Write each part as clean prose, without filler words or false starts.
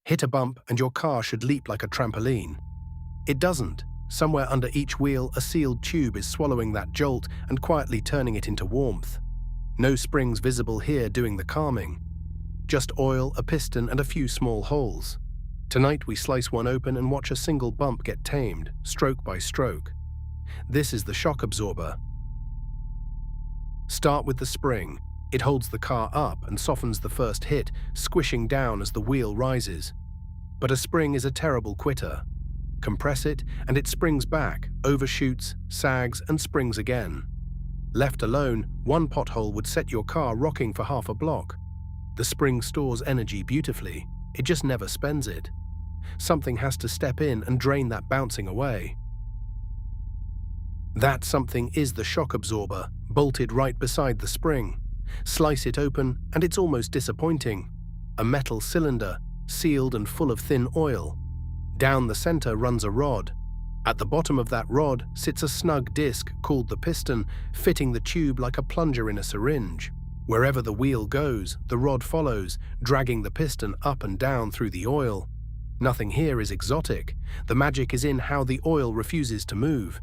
Hit a bump and your car should leap like a trampoline. It doesn't. Somewhere under each wheel, a sealed tube is swallowing that jolt and quietly turning it into warmth. No springs visible here doing the calming. Just oil, a piston, and a few small holes. Tonight we slice one open and watch a single bump get tamed, stroke by stroke. This is the shock absorber. Start with the spring. It holds the car up and softens the first hit, squishing down as the wheel rises. But a spring is a terrible quitter. Compress it, and it springs back, overshoots, sags, and springs again. Left alone, one pothole would set your car rocking for half a block. The spring stores energy beautifully. It just never spends it. Something has to step in and drain that bouncing away. That something is the shock absorber, bolted right beside the spring. Slice it open, and it's almost disappointing. A metal cylinder, sealed and full of thin oil. Down the center runs a rod. At the bottom of that rod sits a snug disc called the piston, fitting the tube like a plunger in a syringe. Wherever the wheel goes, the rod follows, dragging the piston up and down through the oil. Nothing here is exotic. The magic is in how the oil refuses to move.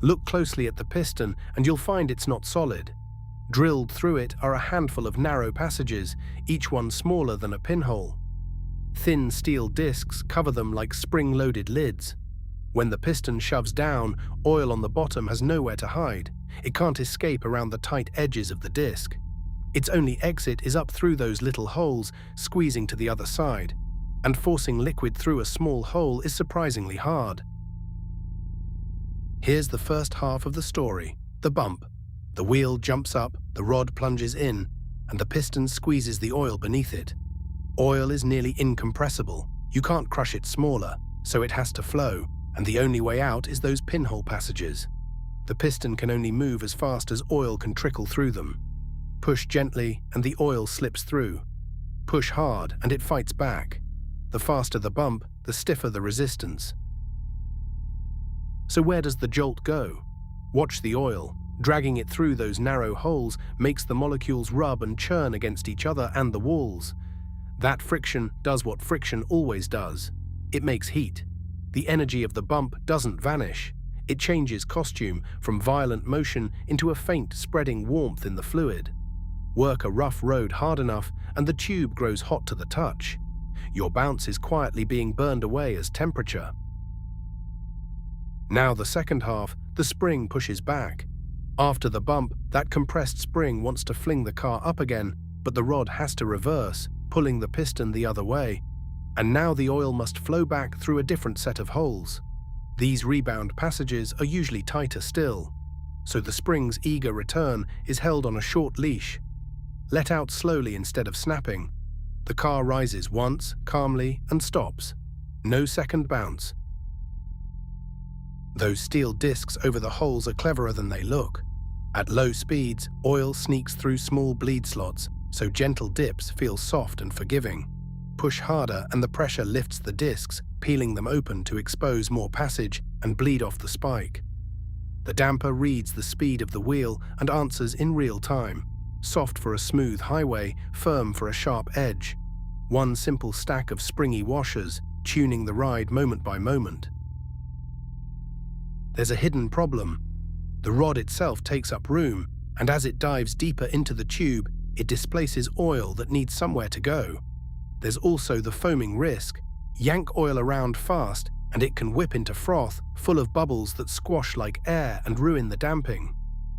Look closely at the piston and you'll find it's not solid. Drilled through it are a handful of narrow passages, each one smaller than a pinhole. Thin steel discs cover them like spring-loaded lids. When the piston shoves down, oil on the bottom has nowhere to hide. It can't escape around the tight edges of the disc. Its only exit is up through those little holes, squeezing to the other side. And forcing liquid through a small hole is surprisingly hard. Here's the first half of the story, the bump. The wheel jumps up, the rod plunges in, and the piston squeezes the oil beneath it. Oil is nearly incompressible. You can't crush it smaller, so it has to flow, and the only way out is those pinhole passages. The piston can only move as fast as oil can trickle through them. Push gently, and the oil slips through. Push hard, and it fights back. The faster the bump, the stiffer the resistance. So where does the jolt go? Watch the oil. Dragging it through those narrow holes makes the molecules rub and churn against each other and the walls. That friction does what friction always does. It makes heat. The energy of the bump doesn't vanish. It changes costume from violent motion into a faint spreading warmth in the fluid. Work a rough road hard enough and the tube grows hot to the touch. Your bounce is quietly being burned away as temperature. Now the second half, the spring pushes back. After the bump, that compressed spring wants to fling the car up again, but the rod has to reverse, pulling the piston the other way. And now the oil must flow back through a different set of holes. These rebound passages are usually tighter still, so the spring's eager return is held on a short leash. Let out slowly instead of snapping. The car rises once, calmly, and stops. No second bounce. Those steel discs over the holes are cleverer than they look. At low speeds, oil sneaks through small bleed slots, so gentle dips feel soft and forgiving. Push harder and the pressure lifts the discs, peeling them open to expose more passage and bleed off the spike. The damper reads the speed of the wheel and answers in real time. Soft for a smooth highway, firm for a sharp edge. One simple stack of springy washers, tuning the ride moment by moment. There's a hidden problem. The rod itself takes up room, and as it dives deeper into the tube, it displaces oil that needs somewhere to go. There's also the foaming risk. Yank oil around fast, and it can whip into froth, full of bubbles that squash like air and ruin the damping.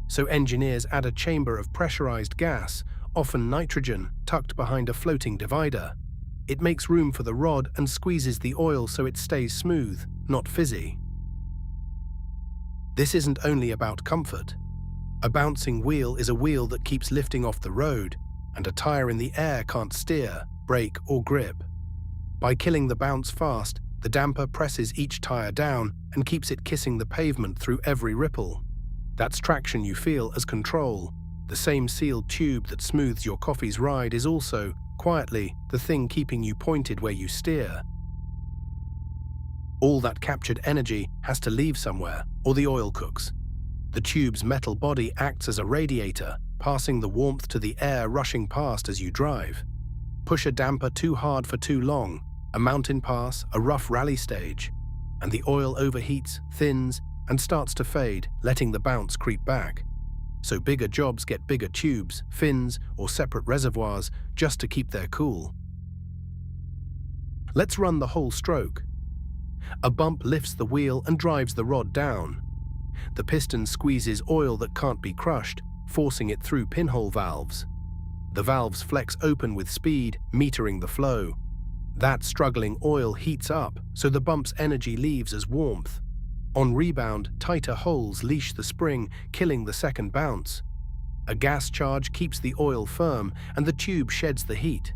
So engineers add a chamber of pressurized gas, often nitrogen, tucked behind a floating divider. It makes room for the rod and squeezes the oil so it stays smooth, not fizzy. This isn't only about comfort. A bouncing wheel is a wheel that keeps lifting off the road, and a tire in the air can't steer, brake, or grip. By killing the bounce fast, the damper presses each tire down and keeps it kissing the pavement through every ripple. That's traction you feel as control. The same sealed tube that smooths your coffee's ride is also, quietly, the thing keeping you pointed where you steer. All that captured energy has to leave somewhere, or the oil cooks. The tube's metal body acts as a radiator, passing the warmth to the air rushing past as you drive. Push a damper too hard for too long, a mountain pass, a rough rally stage, and the oil overheats, thins, and starts to fade, letting the bounce creep back. So bigger jobs get bigger tubes, fins, or separate reservoirs just to keep their cool. Let's run the whole stroke. A bump lifts the wheel and drives the rod down. The piston squeezes oil that can't be crushed, forcing it through pinhole valves. The valves flex open with speed, metering the flow. That struggling oil heats up, so the bump's energy leaves as warmth. On rebound, tighter holes leash the spring, killing the second bounce. A gas charge keeps the oil firm, and the tube sheds the heat.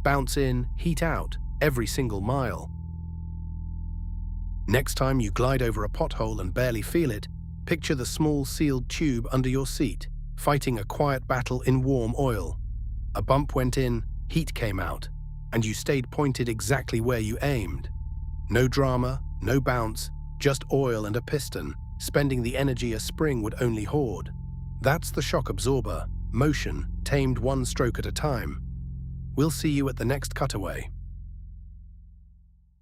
Bounce in, heat out, every single mile. Next time you glide over a pothole and barely feel it, picture the small sealed tube under your seat, fighting a quiet battle in warm oil. A bump went in, heat came out, and you stayed pointed exactly where you aimed. No drama, no bounce, just oil and a piston, spending the energy a spring would only hoard. That's the shock absorber, motion, tamed one stroke at a time. We'll see you at the next cutaway.